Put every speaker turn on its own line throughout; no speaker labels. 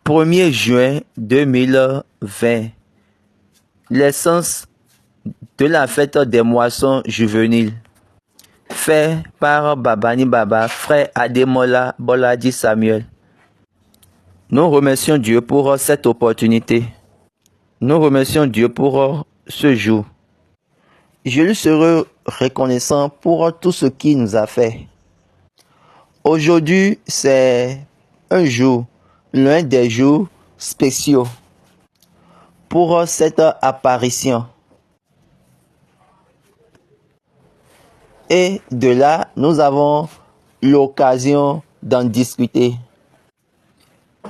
1er juin 2020, l'essence de la fête des moissons juvéniles, fait par Babani Baba, frère Ademola Boladi Samuel. Nous remercions Dieu pour cette opportunité. Nous remercions Dieu pour ce jour. Je lui serai reconnaissant pour tout ce qu'il nous a fait. Aujourd'hui, c'est un jour, l'un des jours spéciaux pour cette apparition. Et de là, nous avons l'occasion d'en discuter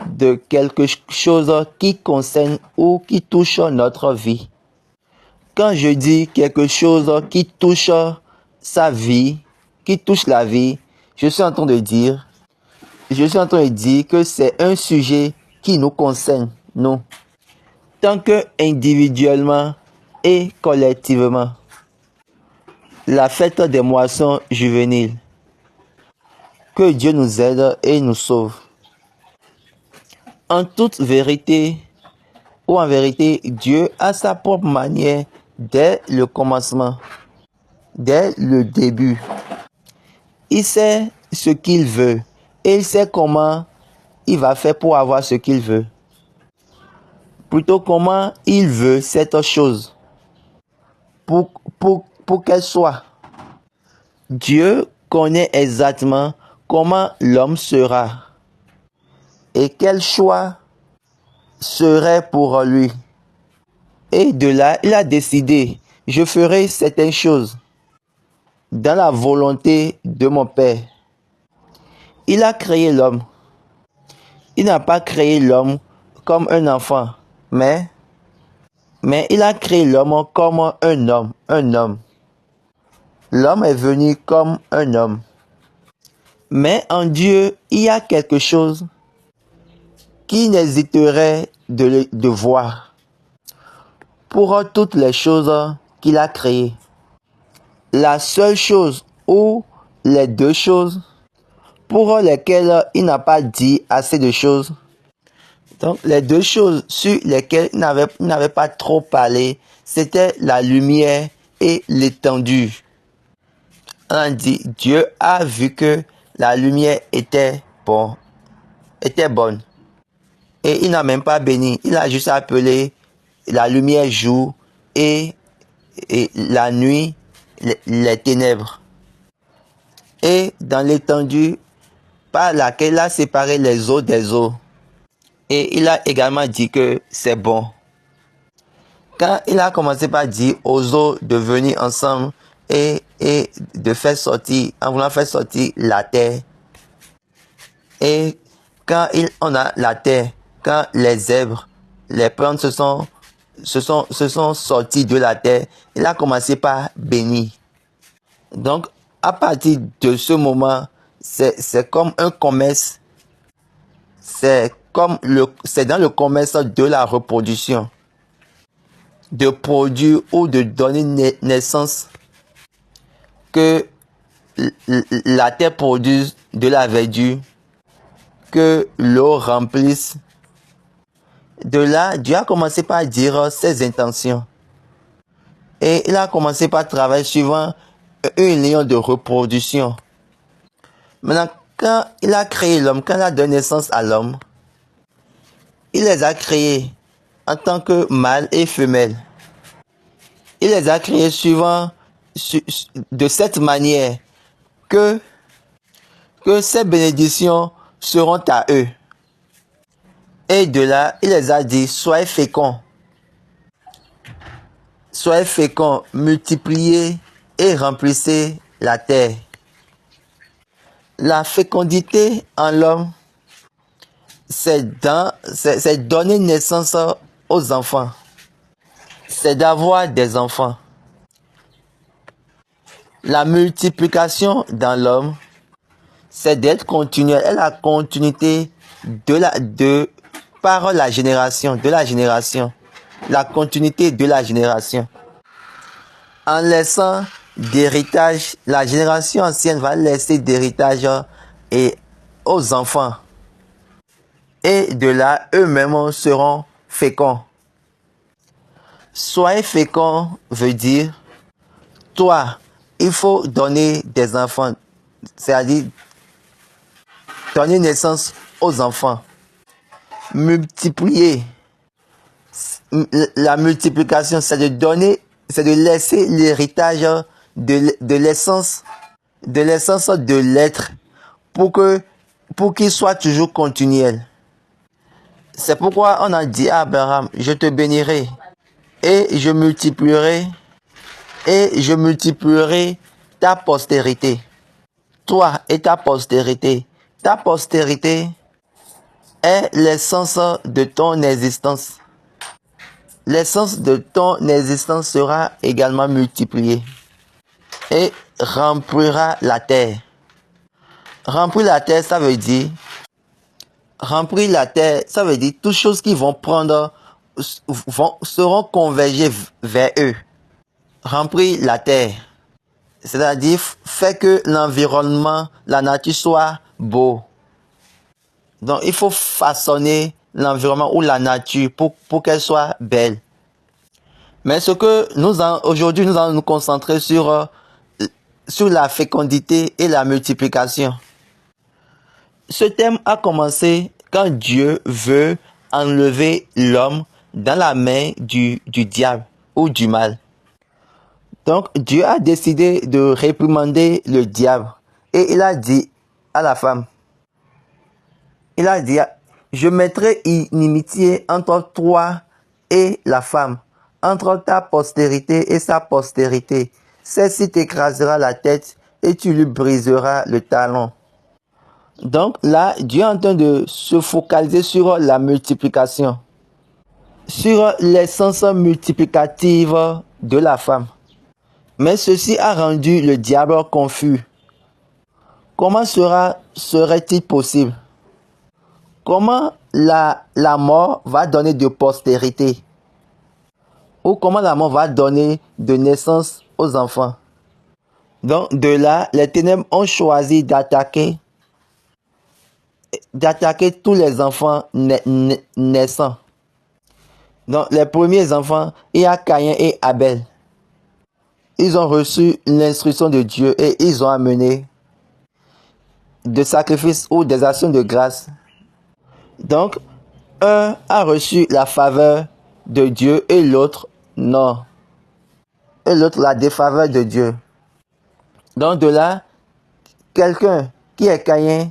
de quelque chose qui concerne ou qui touche notre vie. Quand je dis quelque chose qui touche sa vie, qui touche la vie, je suis en train de dire que c'est un sujet qui nous concerne, nous, tant que individuellement et collectivement. La fête des moissons juvéniles. Que Dieu nous aide et nous sauve. En toute vérité, ou en vérité, Dieu a sa propre manière dès le commencement, dès le début. Il sait ce qu'il veut et il sait comment il va faire pour avoir ce qu'il veut. Plutôt comment il veut cette chose pour qu'elle soit. Dieu connaît exactement comment l'homme sera et quel choix serait pour lui. Et de là, il a décidé, je ferai certaines choses dans la volonté de mon Père. Il a créé l'homme. Il n'a pas créé l'homme comme un enfant, mais il a créé l'homme comme un homme. L'homme est venu comme un homme. Mais en Dieu, il y a quelque chose qui n'hésiterait de voir pour toutes les choses qu'il a créées. La seule chose ou les deux choses pour lesquelles il n'a pas dit assez de choses. Donc les deux choses sur lesquelles il n'avait pas trop parlé, c'était la lumière et l'étendue. On a dit, Dieu a vu que la lumière était bonne. Et il n'a même pas béni. Il a juste appelé la lumière jour et la nuit les ténèbres. Et dans l'étendue par laquelle il a séparé les eaux des eaux. Et il a également dit que c'est bon. Quand il a commencé par dire aux eaux de venir ensemble et de faire sortir, en voulant faire sortir la terre. Et quand on a la terre, quand les zèbres, les plantes se sont sortis de la terre, il a commencé par bénir. Donc, à partir de ce moment, c'est comme un commerce. C'est dans le commerce de la reproduction. De produire ou de donner naissance que la terre produise de la verdure, que l'eau remplisse. De là, Dieu a commencé par dire ses intentions. Et il a commencé par travailler suivant une ligne de reproduction. Maintenant, quand il a créé l'homme, quand il a donné naissance à l'homme, il les a créés en tant que mâle et femelle. Il les a créés de cette manière que ces bénédictions seront à eux. Et de là, il les a dit, soyez féconds, multipliez et remplissez la terre. La fécondité en l'homme, c'est donner naissance aux enfants. C'est d'avoir des enfants. La multiplication dans l'homme, c'est d'être continuel. Et la continuité par la génération, de la génération. La continuité de la génération. En laissant d'héritage, la génération ancienne va laisser d'héritage aux enfants. et de là, eux-mêmes seront féconds. Soyez fécond veut dire, toi, il faut donner des enfants, c'est-à-dire donner naissance aux enfants. Multiplier. La multiplication, c'est de donner, c'est de laisser l'héritage de l'essence de l'être pour qu'il soit toujours continuel. C'est pourquoi on a dit à Abraham, je te bénirai et je multiplierai ta postérité. Toi et ta postérité. Ta postérité est l'essence de ton existence. L'essence de ton existence sera également multipliée et remplira la terre. Remplir la terre, ça veut dire toutes choses qui vont prendre, seront convergées vers eux. Remplir la terre, c'est-à-dire faire que l'environnement, la nature soit beau. Donc il faut façonner l'environnement ou la nature pour qu'elle soit belle. Mais ce que aujourd'hui nous allons nous concentrer sur la fécondité et la multiplication. Ce thème a commencé quand Dieu veut enlever l'homme dans la main du diable ou du mal. Donc Dieu a décidé de réprimander le diable et il a dit à la femme, il a dit, je mettrai inimitié entre toi et la femme, entre ta postérité et sa postérité. Celle-ci t'écrasera la tête et tu lui briseras le talon. Donc là, Dieu est en train de se focaliser sur la multiplication, sur l'essence multiplicative de la femme. Mais ceci a rendu le diable confus. Comment serait-il possible? Comment la mort va donner de postérité? Ou comment la mort va donner de naissance aux enfants? Donc de là, les ténèbres ont choisi d'attaquer tous les enfants naissants. Donc les premiers enfants, il y a Caïn et Abel. Ils ont reçu l'instruction de Dieu et ils ont amené des sacrifices ou des actions de grâce. Donc, un a reçu la faveur de Dieu et l'autre non. Et l'autre la défaveur de Dieu. Donc de là, quelqu'un qui est Caïn,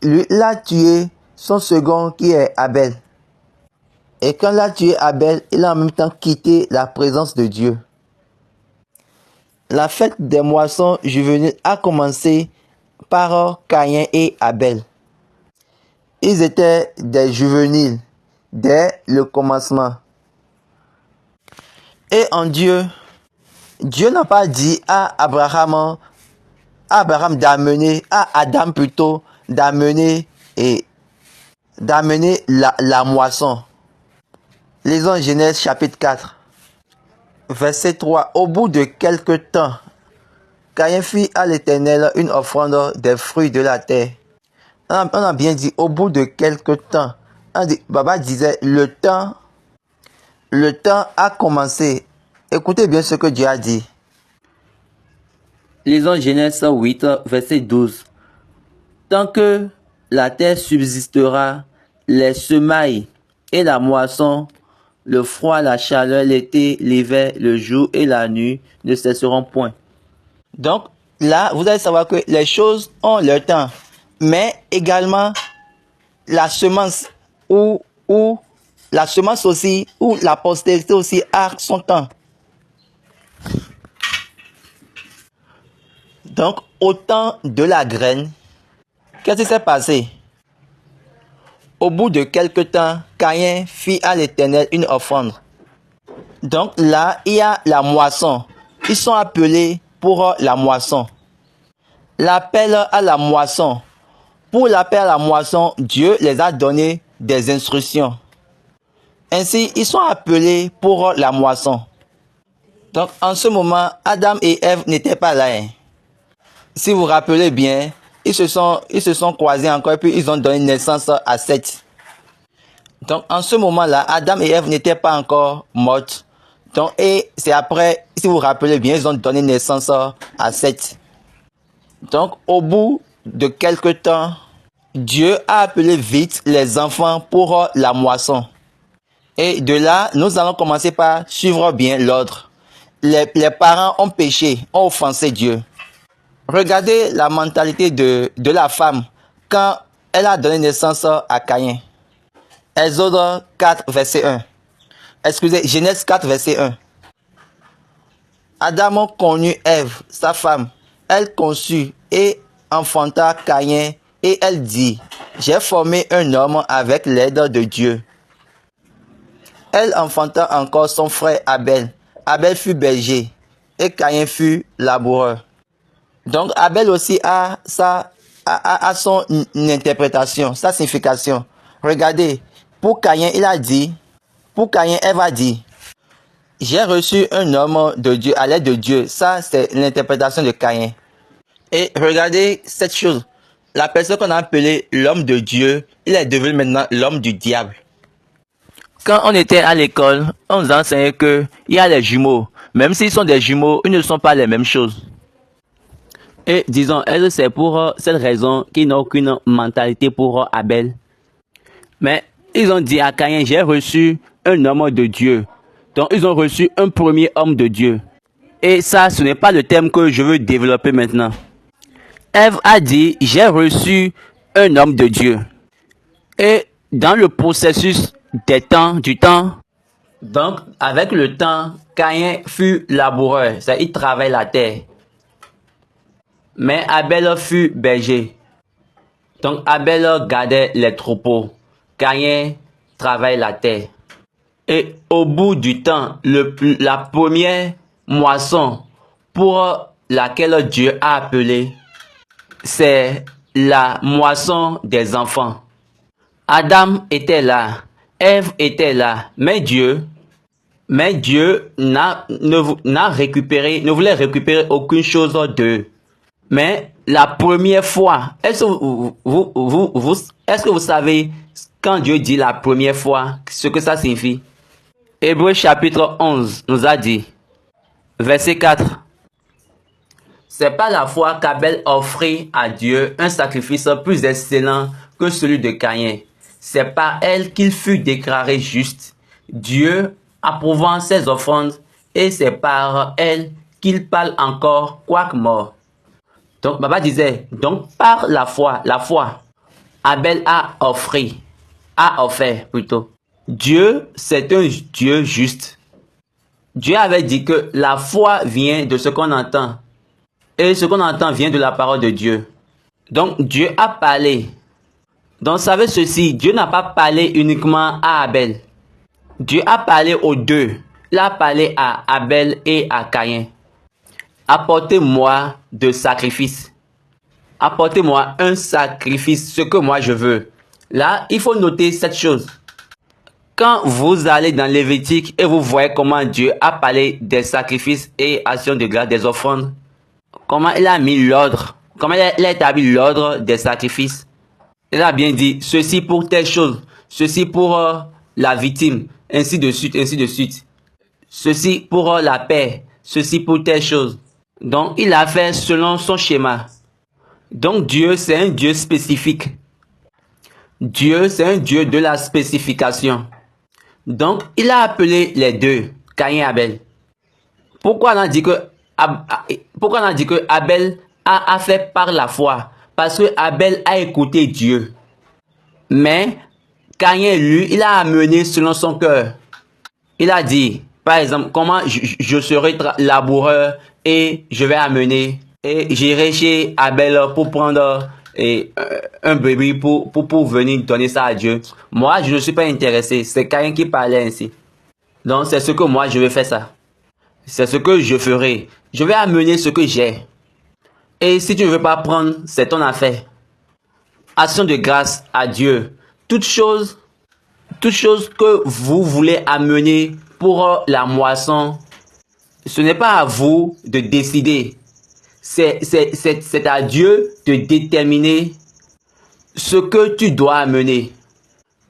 lui l'a tué son second qui est Abel. Et quand il a tué Abel, il a en même temps quitté la présence de Dieu. La fête des moissons juvéniles a commencé par Caïn et Abel. Ils étaient des juvéniles dès le commencement. Et en Dieu n'a pas dit à Abraham d'amener, à Adam plutôt, d'amener la moisson. Lisons Genèse chapitre 4, verset 3. Au bout de quelque temps, Caïn fit à l'Éternel une offrande des fruits de la terre. On a bien dit au bout de quelque temps. Baba disait le temps a commencé. Écoutez bien ce que Dieu a dit. Lisons Genèse 8, verset 12. Tant que la terre subsistera, les semailles et la moisson, le froid, la chaleur, l'été, l'hiver, le jour et la nuit ne cesseront point. Donc là, vous allez savoir que les choses ont leur temps. Mais également, la semence ou la semence aussi, ou la postérité aussi a son temps. Donc, au temps de la graine, qu'est-ce qui s'est passé? Au bout de quelque temps, Caïn fit à l'Éternel une offrande. Donc là, il y a la moisson. Ils sont appelés pour la moisson. L'appel à la moisson. Pour l'appel à la moisson, Dieu les a donné des instructions. Ainsi, ils sont appelés pour la moisson. Donc, en ce moment, Adam et Ève n'étaient pas là. Si vous vous rappelez bien, ils se sont croisés encore et puis ils ont donné naissance à Seth. Donc, en ce moment-là, Adam et Ève n'étaient pas encore morts. Donc, et c'est après, si vous vous rappelez bien, ils ont donné naissance à Seth. Donc, au bout de quelque temps, Dieu a appelé vite les enfants pour la moisson. Et de là, nous allons commencer par suivre bien l'ordre. Les parents ont péché, ont offensé Dieu. Regardez la mentalité de la femme quand elle a donné naissance à Caïn. Exode 4, verset 1. Excusez, Genèse 4, verset 1. Adam connut Ève, sa femme. Elle conçut et enfanta Caïn et elle dit, j'ai formé un homme avec l'aide de Dieu. Elle enfanta encore son frère Abel. Abel fut berger et Caïn fut laboureur. Donc Abel aussi a son interprétation, sa signification. Regardez, pour Caïn, Ève a dit, j'ai reçu un homme de Dieu, à l'aide de Dieu. Ça, c'est l'interprétation de Caïn. Et regardez cette chose. La personne qu'on a appelée l'homme de Dieu, il est devenu maintenant l'homme du diable. Quand on était à l'école, on nous enseignait qu'il y a les jumeaux. Même s'ils sont des jumeaux, ils ne sont pas les mêmes choses. Et disons, est-ce que c'est pour cette raison qu'ils n'ont aucune mentalité pour Abel? Mais ils ont dit à Caïn, j'ai reçu un homme de Dieu. Donc ils ont reçu un premier homme de Dieu. Et ça, ce n'est pas le thème que je veux développer maintenant. Ève a dit, j'ai reçu un homme de Dieu. Et dans le processus du temps, donc avec le temps, Caïn fut laboureur, c'est-à-dire il travaille la terre. Mais Abel fut berger. Donc Abel gardait les troupeaux. Caïn travaille la terre. Et au bout du temps, la première moisson pour laquelle Dieu a appelé, c'est la moisson des enfants. Adam était là, Ève était là, mais Dieu ne voulait récupérer aucune chose d'eux. Mais la première fois, est-ce que vous savez quand Dieu dit la première fois, ce que ça signifie? Hébreux chapitre 11 nous a dit, verset 4. C'est par la foi qu'Abel offrit à Dieu un sacrifice plus excellent que celui de Caïn. C'est par elle qu'il fut déclaré juste, Dieu approuvant ses offrandes, et c'est par elle qu'il parle encore, quoique mort. Donc, Baba disait, donc par la foi, Abel a offert plutôt. Dieu, c'est un Dieu juste. Dieu avait dit que la foi vient de ce qu'on entend. Et ce qu'on entend vient de la parole de Dieu. Donc, Dieu a parlé. Donc, savez ceci, Dieu n'a pas parlé uniquement à Abel. Dieu a parlé aux deux. Il a parlé à Abel et à Caïn. Apportez-moi de sacrifice. Apportez-moi un sacrifice, ce que moi je veux. Là, il faut noter cette chose. Quand vous allez dans Lévitique et vous voyez comment Dieu a parlé des sacrifices et actions de grâce, des offrandes, comment il a mis l'ordre, comment il a établi l'ordre des sacrifices. Il a bien dit, ceci pour telle chose, ceci pour la victime, ainsi de suite, ainsi de suite. Ceci pour la paix, ceci pour telle chose. Donc, il a fait selon son schéma. Donc, Dieu, c'est un Dieu spécifique. Dieu, c'est un Dieu de la spécification. Donc, il a appelé les deux, Caïn et Abel. Pourquoi on a dit que Abel a fait par la foi? Parce que Abel a écouté Dieu. Mais Caïn, lui, il a amené selon son cœur. Il a dit, par exemple, comment je serai laboureur et je vais amener et j'irai chez Abel pour prendre un bébé pour venir donner ça à Dieu. Moi, je ne suis pas intéressé. C'est Caïn qui parlait ainsi. Donc, c'est ce que moi, je vais faire ça. C'est ce que je ferai. Je vais amener ce que j'ai. Et si tu ne veux pas prendre, c'est ton affaire. Action de grâce à Dieu. Toute chose que vous voulez amener pour la moisson, ce n'est pas à vous de décider. C'est à Dieu de déterminer ce que tu dois amener.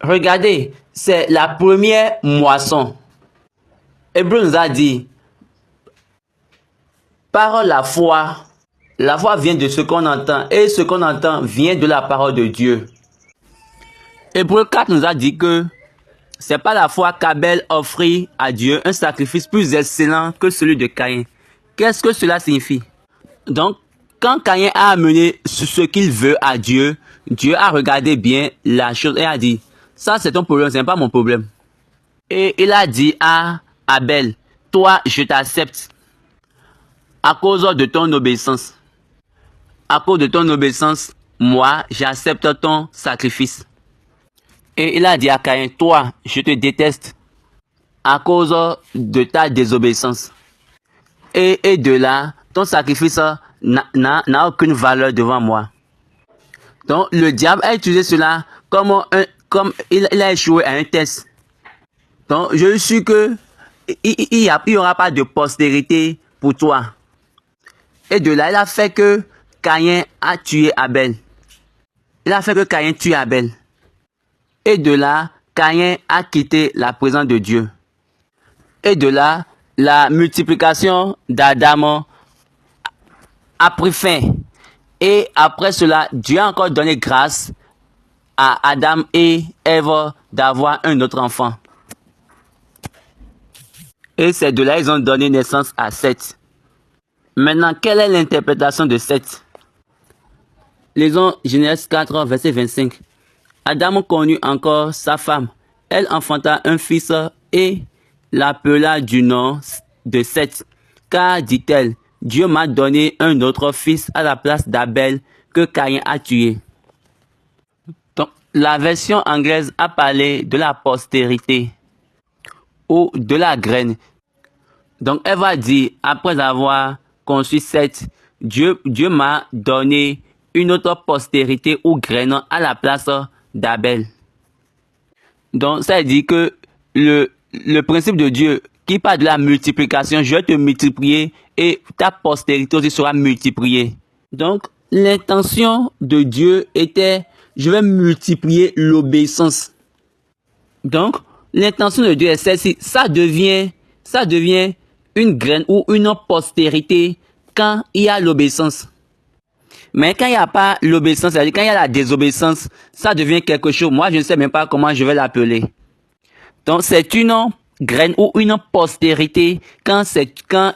Regardez, c'est la première moisson. Hébreu nous a dit, par la foi vient de ce qu'on entend, et ce qu'on entend vient de la parole de Dieu. Hébreu 4 nous a dit que c'est pas la foi qu'Abel offrit à Dieu un sacrifice plus excellent que celui de Caïn. Qu'est-ce que cela signifie? Donc, quand Caïn a amené ce qu'il veut à Dieu, Dieu a regardé bien la chose et a dit, ça c'est ton problème, ce n'est pas mon problème. Et il a dit à Abel, toi je t'accepte à cause de ton obéissance. À cause de ton obéissance, moi j'accepte ton sacrifice. Et il a dit à Caïn, toi je te déteste à cause de ta désobéissance. Et de là, ton sacrifice n'a aucune valeur devant moi. Donc, le diable a utilisé cela comme il a échoué à un test. Donc, je suis que il n'y aura pas de postérité pour toi. Et de là, il a fait que Caïn a tué Abel. Il a fait que Caïn tue Abel. Et de là, Caïn a quitté la présence de Dieu. Et de là, la multiplication d'Adam a pris fin. Et après cela, Dieu a encore donné grâce à Adam et Ève d'avoir un autre enfant. Et c'est de là ils ont donné naissance à Seth. Maintenant, quelle est l'interprétation de Seth? Lisons Genèse 4, verset 25. Adam connut encore sa femme. Elle enfanta un fils et l'appela du nom de Seth. Car, dit-elle, Dieu m'a donné un autre fils à la place d'Abel que Caïn a tué. Donc, la version anglaise a parlé de la postérité ou de la graine. Donc, elle va dire, après avoir conçu Seth, Dieu m'a donné une autre postérité ou graine à la place d'Abel. Donc, ça dit que le principe de Dieu qui parle de la multiplication, je vais te multiplier et ta postérité aussi sera multipliée. Donc, l'intention de Dieu était, je vais multiplier l'obéissance. Donc, l'intention de Dieu est celle-ci, ça devient une graine ou une postérité quand il y a l'obéissance. Mais quand il n'y a pas l'obéissance, c'est-à-dire quand il y a la désobéissance, ça devient quelque chose. Moi, je ne sais même pas comment je vais l'appeler. Donc, c'est une graine ou une postérité quand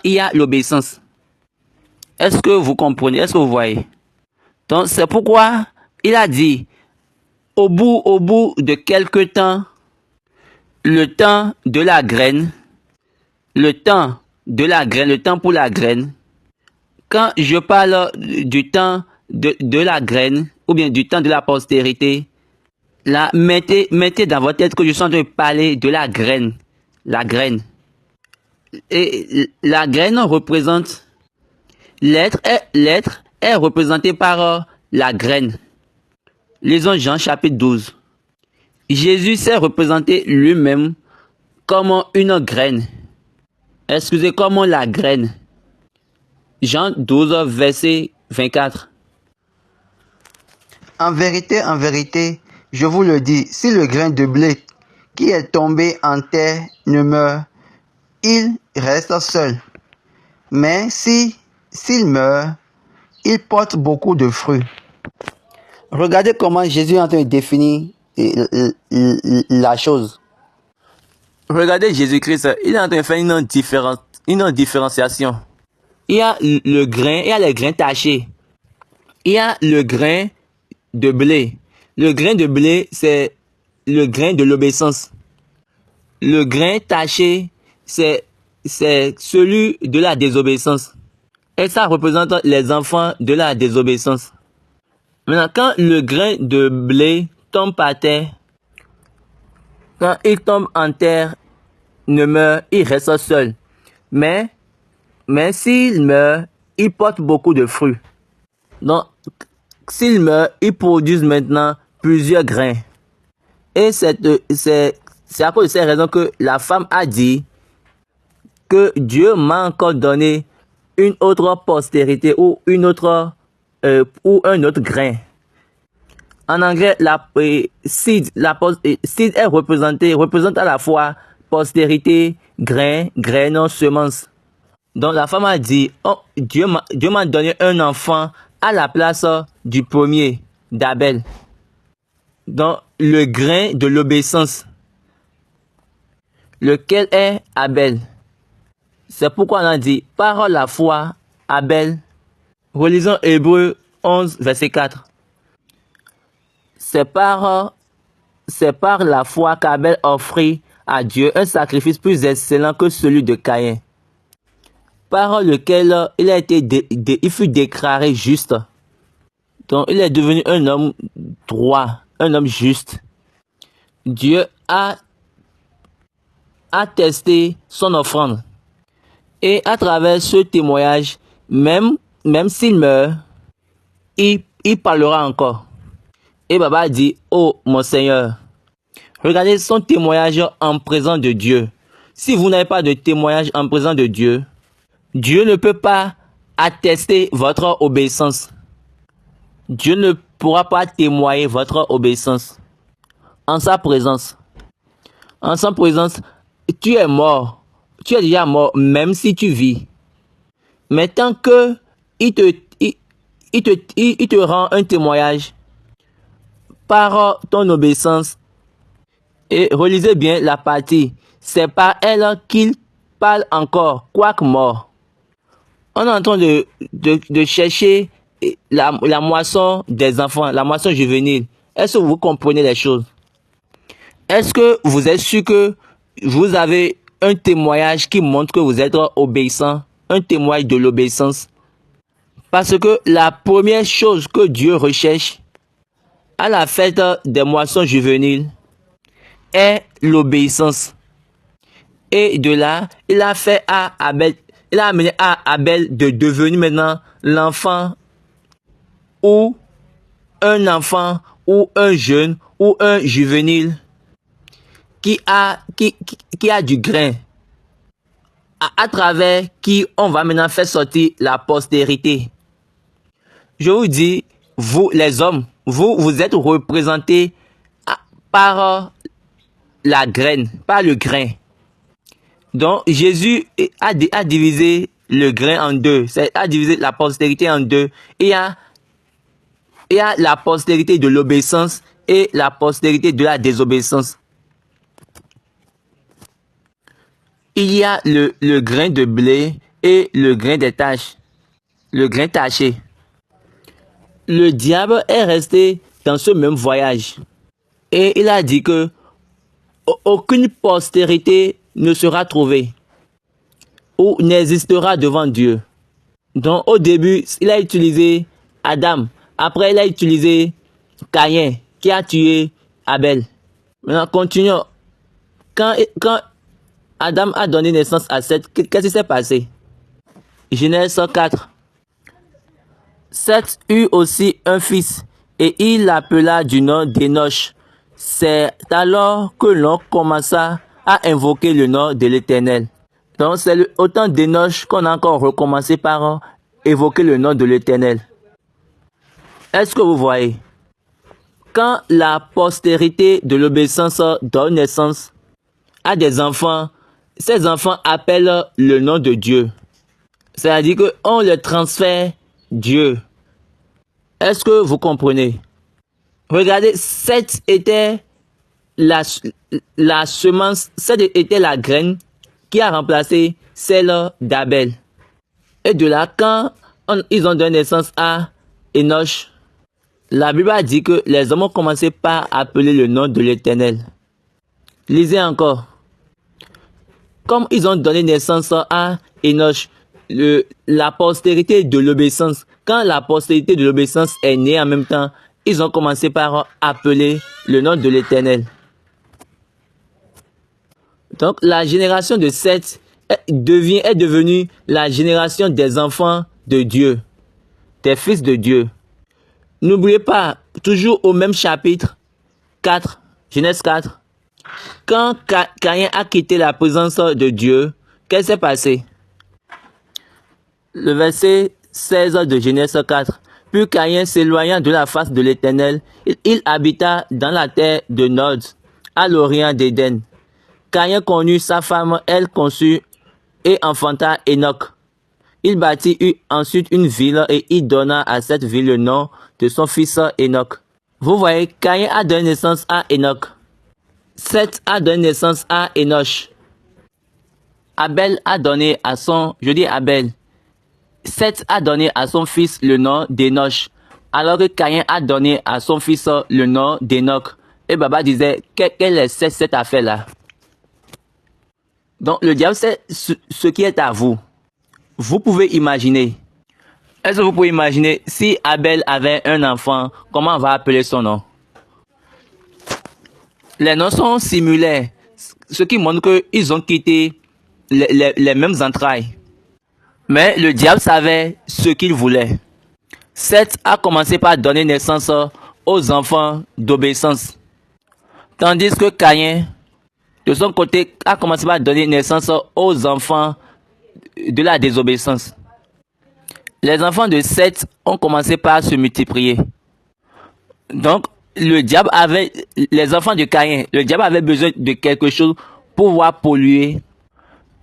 il y a l'obéissance. Est-ce que vous comprenez? Est-ce que vous voyez? Donc, c'est pourquoi il a dit, au bout de quelque temps, le temps de la graine, le temps pour la graine, quand je parle du temps de la graine, ou bien du temps de la postérité, là, mettez dans votre tête que je suis en train de parler de la graine. La graine. Et la graine représente, l'être est représenté par la graine. Lisons Jean chapitre 12. Jésus s'est représenté lui-même comme une graine. Excusez, comme la graine. Jean 12, verset 24. En vérité, je vous le dis, si le grain de blé qui est tombé en terre ne meurt, il reste seul. Mais s'il meurt, il porte beaucoup de fruits. Regardez comment Jésus est en train de définir la chose. Regardez Jésus-Christ, il est en train de faire une différenciation. Il y a le grain, il y a les grains tachés. Il y a le grain de blé. Le grain de blé, c'est le grain de l'obéissance. Le grain taché, c'est celui de la désobéissance. Et ça représente les enfants de la désobéissance. Maintenant, quand le grain de blé tombe par terre, quand il tombe en terre, ne meurt, il reste seul. Mais s'il meurt, il porte beaucoup de fruits. Donc, s'il meurt, il produit maintenant plusieurs grains. Et c'est à cause de ces raisons que la femme a dit que Dieu m'a encore donné une autre postérité ou un autre grain. En anglais, seed est représente à la fois postérité, grain, graine, semence. Donc la femme a dit, oh, Dieu m'a donné un enfant à la place du premier, d'Abel. Donc le grain de l'obéissance, lequel est Abel. C'est pourquoi on a dit, par la foi, Abel. Relisons Hébreux 11, verset 4. C'est par la foi qu'Abel offrit à Dieu un sacrifice plus excellent que celui de Caïn, par lequel il fut déclaré juste. Donc il est devenu un homme droit, un homme juste. Dieu a testé son offrande. Et à travers ce témoignage, même s'il meurt, il parlera encore. Et Baba dit, oh mon Seigneur, regardez son témoignage en présence de Dieu. Si vous n'avez pas de témoignage en présence de Dieu, Dieu ne peut pas attester votre obéissance. Dieu ne pourra pas témoigner votre obéissance. En sa présence. En sa présence, tu es mort. Tu es déjà mort, même si tu vis. Mais tant que il te rend un témoignage par ton obéissance, et relisez bien la partie, c'est par elle qu'il parle encore, quoique mort. On est en train de chercher la moisson des enfants, la moisson juvénile. Est-ce que vous comprenez les choses? Est-ce que vous êtes sûr que vous avez un témoignage qui montre que vous êtes obéissant, un témoignage de l'obéissance? Parce que la première chose que Dieu recherche à la fête des moissons juvéniles est l'obéissance. Et de là, il a fait à Abel, il a amené à Abel de devenir maintenant l'enfant ou un enfant ou un jeune ou un juvénile qui a du grain, à travers qui on va maintenant faire sortir la postérité. Je vous dis, vous les hommes, vous êtes représentés par la graine, par le grain. Donc Jésus a divisé le grain en deux, a divisé la postérité en deux. Il y a la postérité de l'obéissance et la postérité de la désobéissance. Il y a le grain de blé et le grain des taches, le grain taché. Le diable est resté dans ce même voyage et il a dit que aucune postérité ne sera trouvée ou n'existera devant Dieu. Donc au début, il a utilisé Adam. Après, il a utilisé Caïn qui a tué Abel. Maintenant, continuons. Quand Adam a donné naissance à Seth, qu'est-ce qui s'est passé? Genèse 4. Seth eut aussi un fils et il l'appela du nom d'Enoch. C'est alors que l'on commença à invoquer le nom de l'Éternel. Donc c'est au temps d'Enoch qu'on a encore recommencé par évoquer le nom de l'Éternel. Est-ce que vous voyez? Quand la postérité de l'obéissance donne naissance à des enfants, ces enfants appellent le nom de Dieu. C'est-à-dire qu'on leur transfère Dieu. Est-ce que vous comprenez? Regardez, cette était la semence, cette était la graine qui a remplacé celle d'Abel. Et de là, quand ils ont donné naissance à Enoch, la Bible a dit que les hommes ont commencé par appeler le nom de l'Éternel. Lisez encore. Comme ils ont donné naissance à Enoch, la postérité de l'obéissance, quand la postérité de l'obéissance est née en même temps, ils ont commencé par appeler le nom de l'Éternel. Donc la génération de Seth est devenue la génération des enfants de Dieu, des fils de Dieu. N'oubliez pas, toujours au même chapitre 4, Genèse 4, quand Caïn a quitté la présence de Dieu, qu'est-ce qui s'est passé? Le verset 16 de Genèse 4. Puis Caïn s'éloigna de la face de l'Éternel. Il habita dans la terre de Nod, à l'orient d'Éden. Caïn connut sa femme, elle conçut et enfanta Enoch. Il bâtit ensuite une ville et il donna à cette ville le nom de son fils Enoch. Vous voyez, Caïn a donné naissance à Enoch. Seth a donné naissance à Enoch. Abel a donné à son, Seth a donné à son fils le nom d'Enoch, alors que Caïn a donné à son fils le nom d'Enoch. Et Baba disait, quelle est cette affaire-là? Donc le diable sait ce qui est à vous. Vous pouvez imaginer. Est-ce que vous pouvez imaginer si Abel avait un enfant, comment on va appeler son nom? Les noms sont similaires, ce qui montre qu'ils ont quitté les mêmes entrailles. Mais le diable savait ce qu'il voulait. Seth a commencé par donner naissance aux enfants d'obéissance. Tandis que Caïn, de son côté, a commencé par donner naissance aux enfants de la désobéissance. Les enfants de Seth ont commencé par se multiplier. Donc, le diable avait, les enfants de Caïn, le diable avait besoin de quelque chose pour pouvoir polluer.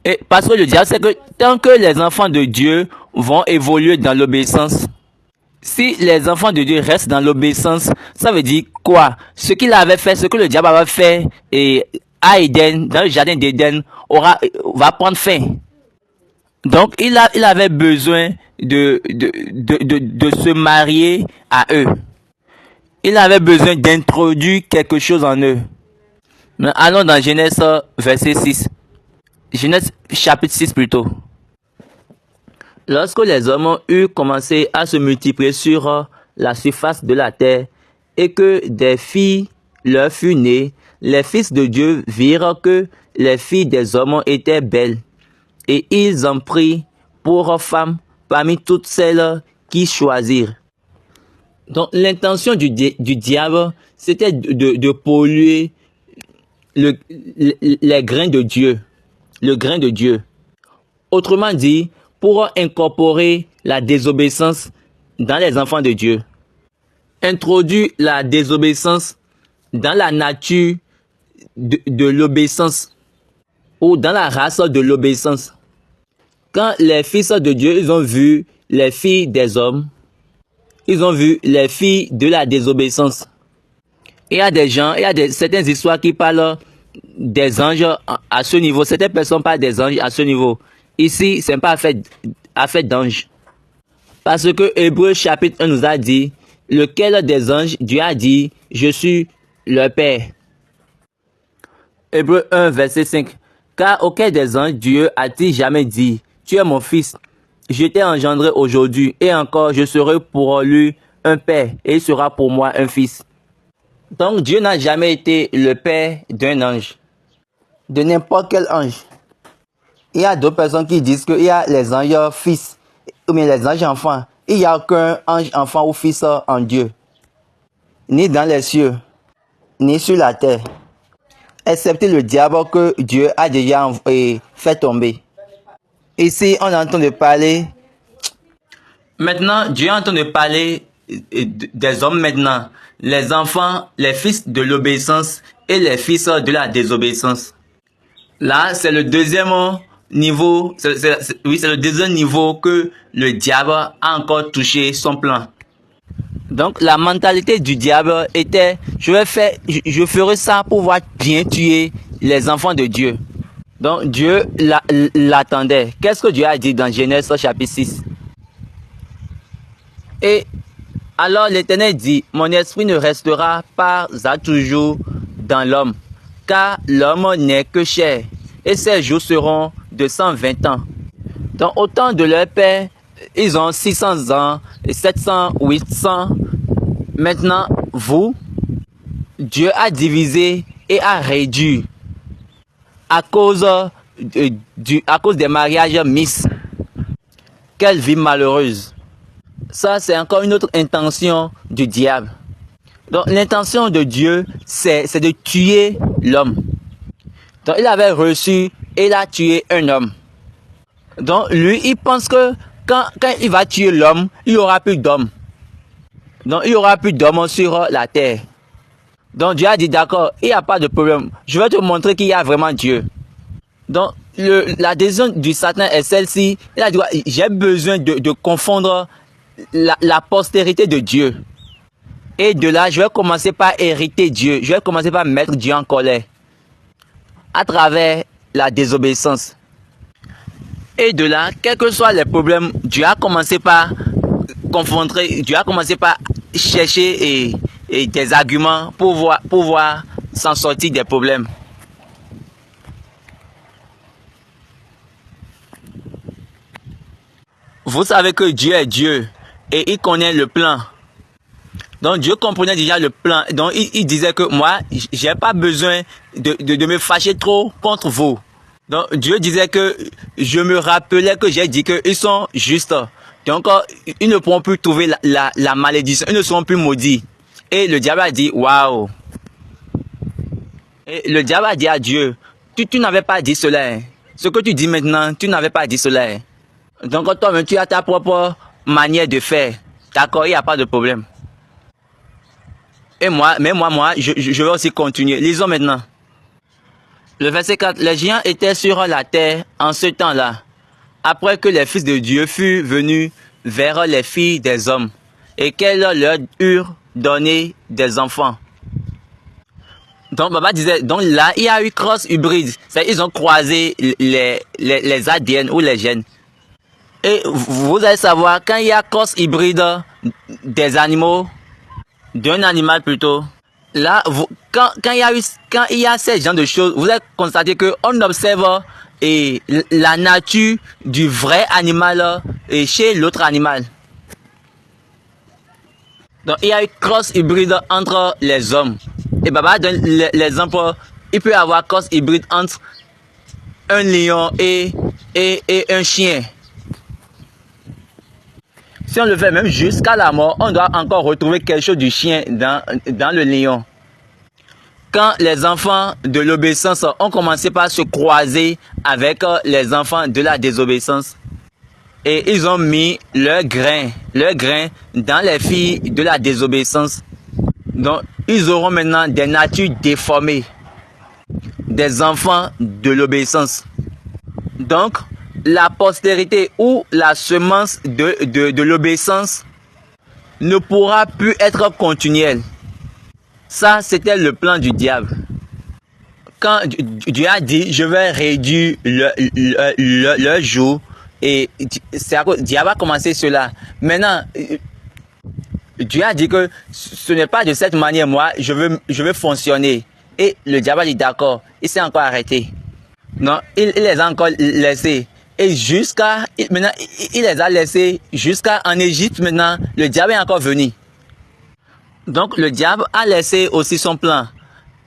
Et parce que le diable sait que tant que les enfants de Dieu vont évoluer dans l'obéissance, si les enfants de Dieu restent dans l'obéissance, ça veut dire quoi? Ce qu'il avait fait, ce que le diable avait fait à Éden, dans le jardin d'Éden, va prendre fin. Donc, il avait besoin de se marier à eux. Il avait besoin d'introduire quelque chose en eux. Mais allons dans Genèse verset 6. Genèse chapitre 6 plutôt. Lorsque les hommes eurent commencé à se multiplier sur la surface de la terre et que des filles leur furent nées, les fils de Dieu virent que les filles des hommes étaient belles et ils en prirent pour femmes parmi toutes celles qu'ils choisirent. Donc l'intention du diable, c'était de polluer les grains de Dieu, le grain de Dieu. Autrement dit, pour incorporer la désobéissance dans les enfants de Dieu. Introduire la désobéissance dans la nature de l'obéissance ou dans la race de l'obéissance. Quand les fils de Dieu, ils ont vu les filles des hommes, ils ont vu les filles de la désobéissance. Il y a des gens, certaines histoires qui parlent des anges à ce niveau. Certaines personnes parlent des anges à ce niveau. Ici, ce n'est pas affaire d'anges. Parce que Hébreux chapitre 1 nous a dit, lequel des anges, Dieu a dit, je suis leur Père. Hébreux 1 verset 5. Car auquel des anges, Dieu a-t-il jamais dit, tu es mon fils, je t'ai engendré aujourd'hui, et encore je serai pour lui un père, et il sera pour moi un fils. Donc Dieu n'a jamais été le père d'un ange, de n'importe quel ange. Il y a d'autres personnes qui disent qu'il y a les anges fils, ou bien les anges enfants. Il n'y a qu'un ange enfant ou fils en Dieu, ni dans les cieux, ni sur la terre, excepté le diable que Dieu a déjà fait tomber. Ici, on est en train de parler. Maintenant, Dieu est en train de parler des hommes maintenant. Les enfants, les fils de l'obéissance et les fils de la désobéissance. Là, c'est le deuxième niveau. C'est le deuxième niveau que le diable a encore touché son plan. Donc, la mentalité du diable était, je ferai ça pour pouvoir bien tuer les enfants de Dieu. Donc Dieu l'attendait. Qu'est-ce que Dieu a dit dans Genèse chapitre 6? Et alors l'Éternel dit, mon esprit ne restera pas à toujours dans l'homme, car l'homme n'est que chair, et ses jours seront de 120 ans. Donc au temps de leur père, ils ont 600 ans, 700, 800. Maintenant, vous, Dieu a divisé et a réduit à cause des mariages mixtes. Quelle vie malheureuse. Ça, c'est encore une autre intention du diable. Donc, l'intention de Dieu, c'est de tuer l'homme. Donc, il avait reçu et il a tué un homme. Donc, lui, il pense que quand il va tuer l'homme, il n'y aura plus d'homme. Donc, il y aura plus d'hommes sur la terre. Donc, Dieu a dit, d'accord, il n'y a pas de problème. Je vais te montrer qu'il y a vraiment Dieu. Donc, la décision du Satan est celle-ci. Il a dit, j'ai besoin de confondre la postérité de Dieu. Et de là, je vais commencer par hériter Dieu. Je vais commencer par mettre Dieu en colère. À travers la désobéissance. Et de là, quels que soient les problèmes, Dieu a commencé par confondre, Dieu a commencé par chercher et des arguments pour pouvoir s'en sortir des problèmes. Vous savez que Dieu est Dieu et il connaît le plan. Donc Dieu comprenait déjà le plan. Donc il disait que moi, j'ai pas besoin de me fâcher trop contre vous. Donc Dieu disait que je me rappelais que j'ai dit qu'ils sont justes. Donc ils ne pourront plus trouver la malédiction. Ils ne seront plus maudits. Et le diable a dit, waouh. Et le diable a dit à Dieu, tu n'avais pas dit cela. Ce que tu dis maintenant, tu n'avais pas dit cela. Donc toi-même, tu as ta propre manière de faire. D'accord, il n'y a pas de problème. Et moi, je vais aussi continuer. Lisons maintenant. Le verset 4. Les géants étaient sur la terre en ce temps-là, après que les fils de Dieu furent venus vers les filles des hommes, et qu'elles leur eurent donné des enfants. Donc, Baba disait, donc là, il y a eu cross hybride. C'est-à-dire, ils ont croisé les ADN ou les gènes. Et vous allez savoir, quand il y a cross hybride des animaux, d'un animal plutôt, là, quand il y a ces genre de choses, vous allez constater qu'on observe la nature du vrai animal chez l'autre animal. Donc, il y a une cross hybride entre les hommes. Et Baba donne l'exemple, il peut y avoir cross hybride entre un lion et un chien. Si on le fait même jusqu'à la mort, on doit encore retrouver quelque chose du chien dans le lion. Quand les enfants de l'obéissance ont commencé par se croiser avec les enfants de la désobéissance, et ils ont mis leur grain dans les filles de la désobéissance. Donc, ils auront maintenant des natures déformées, des enfants de l'obéissance. Donc, la postérité ou la semence de l'obéissance ne pourra plus être continuelle. Ça, c'était le plan du diable. Quand Dieu a dit, je vais réduire le jour, et Dieu va commencer cela. Maintenant, Dieu a dit que ce n'est pas de cette manière, moi, je veux fonctionner. Et le diable a dit, d'accord, il s'est encore arrêté. Non, il les a encore laissés. Et maintenant, il les a laissés jusqu'à en Égypte. Maintenant, le diable est encore venu. Donc, le diable a laissé aussi son plan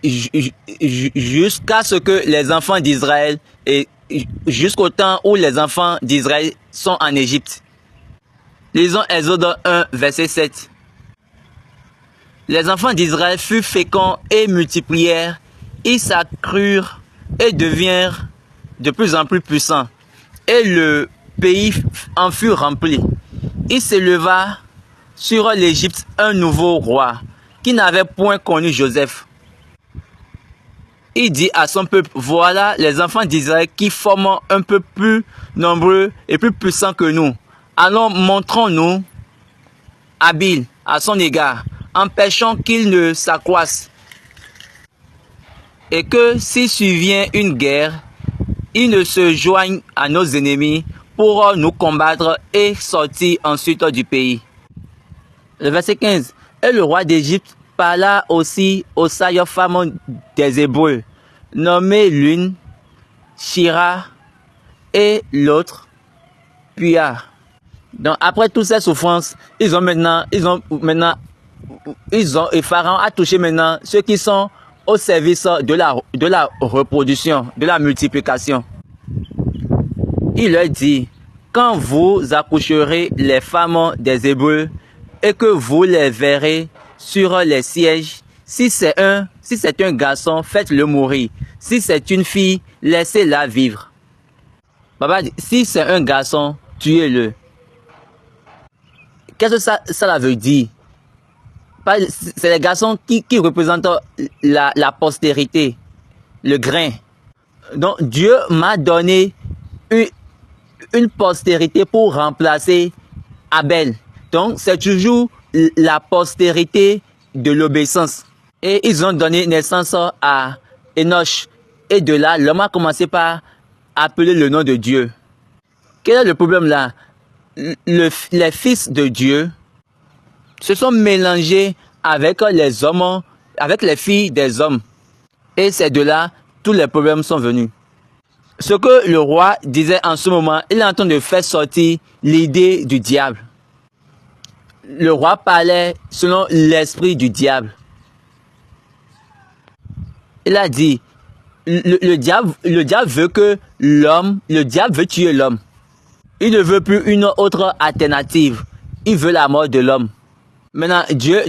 jusqu'à ce que les enfants d'Israël, et jusqu'au temps où les enfants d'Israël sont en Égypte. Lisons Exode 1, verset 7. Les enfants d'Israël furent féconds et multiplièrent, ils s'accrurent et devinrent de plus en plus puissants. Et le pays en fut rempli. Il s'éleva sur l'Égypte un nouveau roi qui n'avait point connu Joseph. Il dit à son peuple, voilà les enfants d'Israël qui forment un peu plus nombreux et plus puissants que nous. Alors montrons-nous habiles à son égard, empêchons qu'ils ne s'accroissent. Et que s'il survient une guerre, ils ne se joignent à nos ennemis pour nous combattre et sortir ensuite du pays. Le verset 15. Et le roi d'Égypte parla aussi aux sailles femmes des Hébreux, nommées l'une Shira et l'autre Puah. Donc après toutes ces souffrances, et Pharaon a touché maintenant ceux qui sont au service de la reproduction, de la multiplication. Il leur dit, quand vous accoucherez les femmes des Hébreux et que vous les verrez sur les sièges, si c'est un garçon, faites-le mourir. Si c'est une fille, laissez-la vivre. Papa dit, si c'est un garçon, tuez-le. Qu'est-ce que ça veut dire? C'est les garçons qui représentent la postérité, le grain. Donc Dieu m'a donné une postérité pour remplacer Abel. Donc c'est toujours la postérité de l'obéissance. Et ils ont donné naissance à Enoch. Et de là, l'homme a commencé par appeler le nom de Dieu. Quel est le problème là? Les fils de Dieu se sont mélangés avec les hommes, avec les filles des hommes. Et c'est de là tous les problèmes sont venus. Ce que le roi disait en ce moment, il est en train de faire sortir l'idée du diable. Le roi parlait selon l'esprit du diable. Il a dit, le diable veut que le diable veut tuer l'homme. Il ne veut plus une autre alternative. Il veut la mort de l'homme. Maintenant, Dieu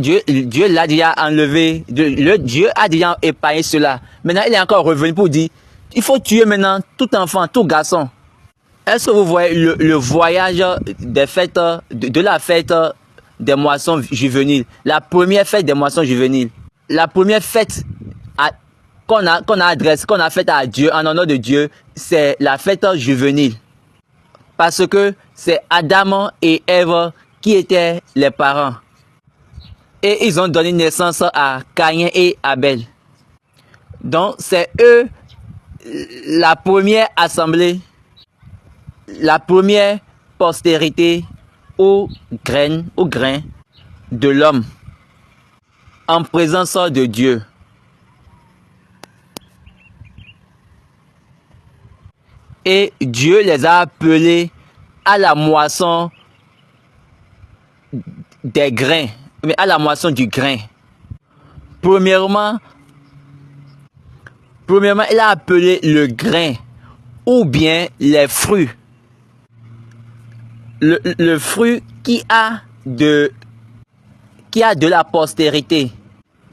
l'a déjà enlevé. Dieu a déjà épargné cela. Maintenant, il est encore revenu pour dire, il faut tuer maintenant tout enfant, tout garçon. Est-ce que vous voyez le voyage des fêtes, de la fête des moissons juvéniles? La première fête des moissons juvéniles. La première fête qu'on a faite à Dieu, en honneur de Dieu, c'est la fête juvénile. Parce que c'est Adam et Ève qui étaient les parents. Et ils ont donné naissance à Caïn et Abel. Donc c'est eux la première assemblée, la première postérité au grain de l'homme en présence de Dieu. Et Dieu les a appelés à la moisson des grains, mais à la moisson du grain. Premièrement, il a appelé le grain ou bien les fruits. Le fruit qui a de la postérité.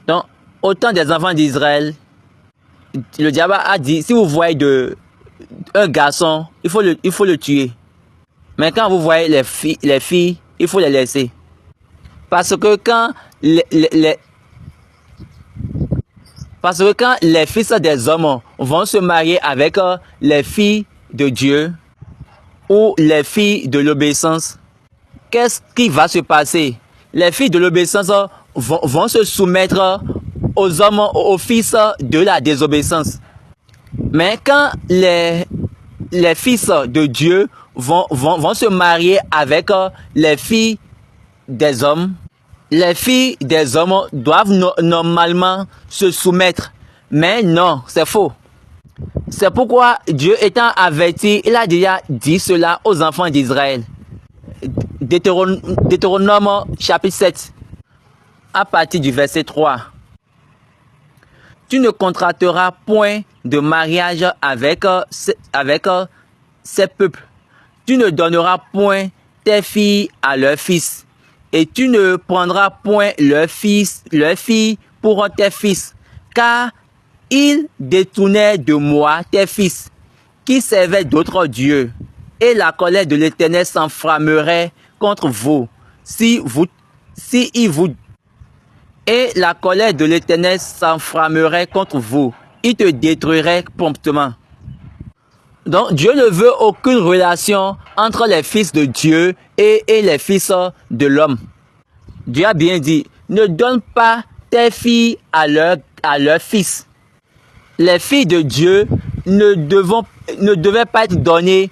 Donc, au temps des enfants d'Israël, le diable a dit, si vous voyez un garçon, il faut le tuer. Mais quand vous voyez les filles, il faut les laisser. Parce que quand les fils des hommes vont se marier avec les filles de Dieu ou les filles de l'obéissance, qu'est-ce qui va se passer? Les filles de l'obéissance vont se soumettre aux hommes, aux fils de la désobéissance. Mais quand les fils de Dieu vont se marier avec les filles des hommes, les filles des hommes doivent normalement se soumettre. Mais non, c'est faux. C'est pourquoi Dieu étant averti, il a déjà dit cela aux enfants d'Israël. Deutéronome chapitre 7, à partir du verset 3. Tu ne contracteras point de mariage avec ces peuples. Tu ne donneras point tes filles à leurs fils. Et tu ne prendras point leurs filles pour tes fils. Car ils détournaient de moi tes fils, qui servaient d'autres dieux. Et la colère de l'Éternel s'enflammerait contre vous. Et la colère de l'Éternel s'enflammerait contre vous. Il te détruirait promptement. Donc Dieu ne veut aucune relation entre les fils de Dieu et les fils de l'homme. Dieu a bien dit, ne donne pas tes filles à leurs fils. Les filles de Dieu ne devaient pas être données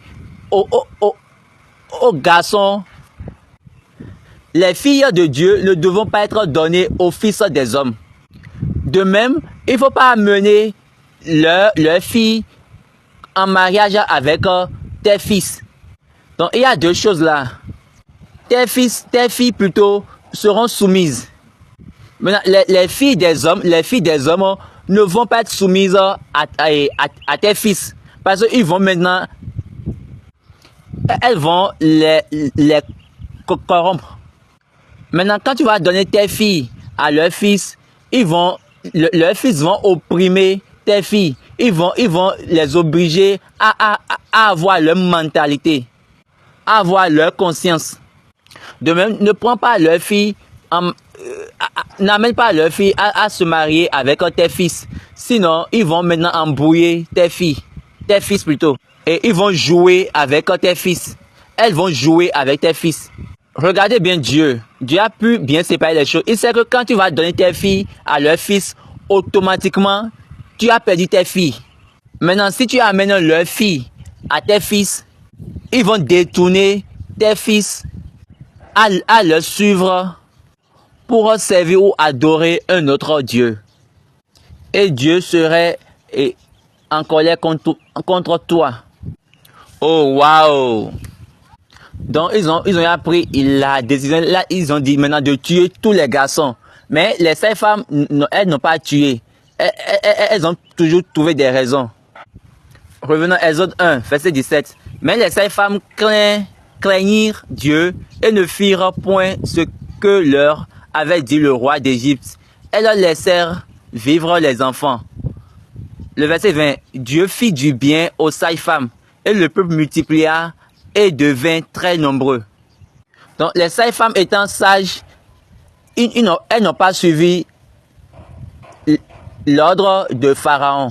aux garçons. Les filles de Dieu ne devront pas être données aux fils des hommes. De même, il ne faut pas amener leurs filles en mariage avec tes fils. Donc il y a deux choses là. Tes filles plutôt seront soumises. Maintenant, les filles des hommes ne vont pas être soumises à tes fils. Parce qu'ils vont maintenant, elles vont les corrompre. Maintenant, quand tu vas donner tes filles à leurs fils, leurs fils vont opprimer tes filles. Ils vont les obliger à avoir leur mentalité, à avoir leur conscience. De même, ne prends pas leurs filles n'amène pas leur fille à se marier avec tes fils. Sinon, ils vont maintenant embrouiller tes fils plutôt. Et ils vont jouer avec tes fils. Elles vont jouer avec tes fils. Regardez bien Dieu. Dieu a pu bien séparer les choses. Il sait que quand tu vas donner tes filles à leurs fils, automatiquement, tu as perdu tes filles. Maintenant, si tu amènes leurs filles à tes fils, ils vont détourner tes fils à leur suivre pour servir ou adorer un autre Dieu. Et Dieu serait en colère contre toi. Oh, waouh! Donc, ils ont appris la décision. Là, ils ont dit maintenant de tuer tous les garçons. Mais les 5 femmes, elles n'ont pas tué. Elles ont toujours trouvé des raisons. Revenons à Exode 1, verset 17. Mais les 5 femmes craignirent Dieu et ne firent point ce que leur avait dit le roi d'Égypte. Elles leur laissèrent vivre les enfants. Le verset 20. Dieu fit du bien aux 5 femmes et le peuple multiplia et devint très nombreux. Donc les 5 femmes étant sages, elles n'ont pas suivi l'ordre de Pharaon.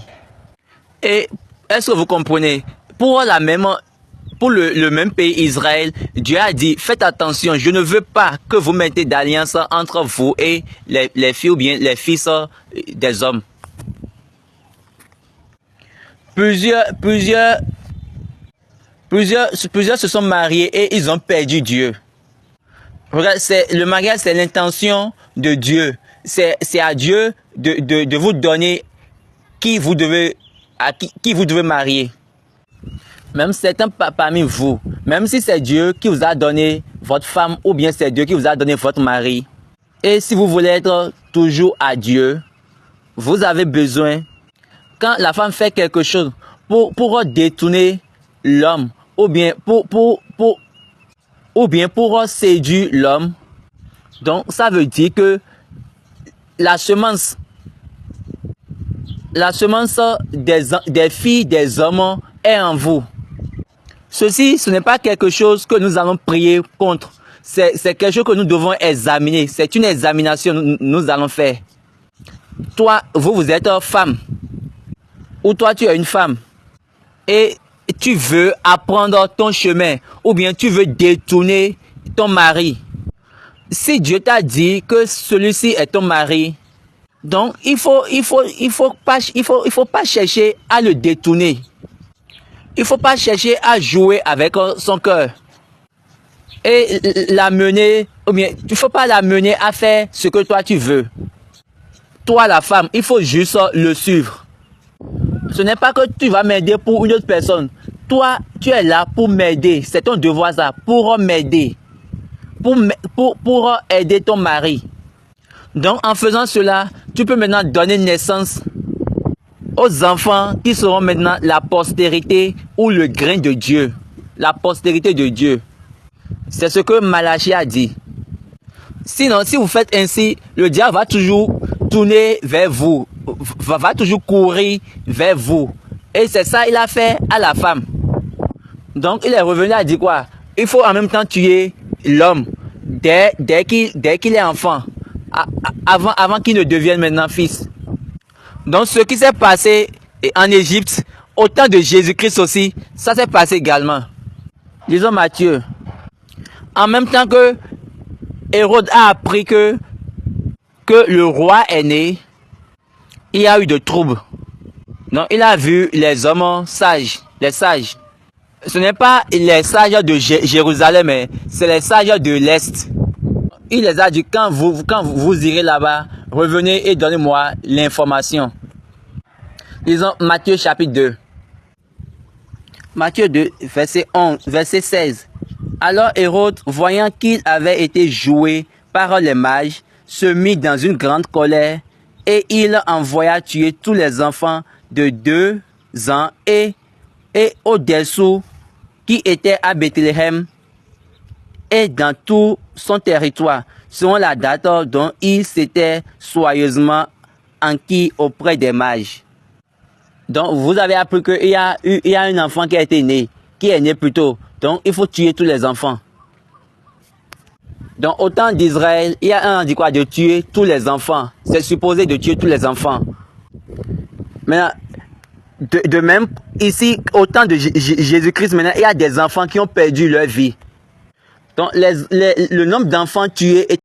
Et est-ce que vous comprenez? Pour le même pays Israël, Dieu a dit, faites attention, je ne veux pas que vous mettez d'alliance entre vous et les filles ou bien les fils des hommes. Plusieurs se sont mariés et ils ont perdu Dieu. Regarde, le mariage, c'est l'intention de Dieu. C'est à Dieu de vous donner qui vous devez marier. Même certains parmi vous, même si c'est Dieu qui vous a donné votre femme ou bien c'est Dieu qui vous a donné votre mari. Et si vous voulez être toujours à Dieu, vous avez besoin, quand la femme fait quelque chose pour détourner l'homme, ou bien pour séduire l'homme, donc ça veut dire que la semence des filles des hommes est en vous. Ceci, ce n'est pas quelque chose que nous allons prier contre. C'est quelque chose que nous devons examiner. C'est une examination que nous allons faire. Toi, vous êtes femme. Ou toi, tu es une femme. Et tu veux apprendre ton chemin. Ou bien tu veux détourner ton mari. Si Dieu t'a dit que celui-ci est ton mari, donc il faut pas chercher à le détourner. Il faut pas chercher à jouer avec son cœur et l'amener, ou bien il faut pas l'amener à faire ce que toi tu veux. Toi la femme, il faut juste le suivre. Ce n'est pas que tu vas m'aider pour une autre personne. Toi, tu es là pour m'aider. C'est ton devoir ça, pour m'aider. Pour aider ton mari. Donc en faisant cela, tu peux maintenant donner naissance aux enfants qui seront maintenant la postérité ou le grain de Dieu. La postérité de Dieu. C'est ce que Malachie a dit. Sinon, si vous faites ainsi, le diable va toujours tourner vers vous. Va toujours courir vers vous. Et c'est ça qu'il a fait à la femme. Donc il est revenu à dire quoi? Il faut en même temps tuer l'homme dès qu'il est enfant. Avant qu'il ne devienne maintenant fils. Donc ce qui s'est passé en Égypte, au temps de Jésus-Christ aussi, ça s'est passé également. Lisons Matthieu. En même temps que Hérode a appris que le roi est né, il y a eu de troubles. Donc il a vu les hommes sages, les sages. Ce n'est pas les sages de Jérusalem, mais c'est les sages de l'Est. Il les a dit, quand vous irez là-bas, revenez et donnez-moi l'information. Lisons Matthieu chapitre 2. Matthieu 2, verset 16. Alors Hérode, voyant qu'il avait été joué par les mages, se mit dans une grande colère et il envoya tuer tous les enfants de 2 ans et au-dessous qui étaient à Bethléem et dans tout son territoire, selon la date dont il s'était soigneusement enquis auprès des mages. Donc, vous avez appris qu'il y a un enfant qui a été né, qui est né plus tôt. Donc, il faut tuer tous les enfants. Donc, au temps d'Israël, il y a un dit quoi? De tuer tous les enfants. C'est supposé de tuer tous les enfants. Maintenant, de même, ici, au temps de Jésus-Christ, maintenant, il y a des enfants qui ont perdu leur vie. Donc, le nombre d'enfants tués est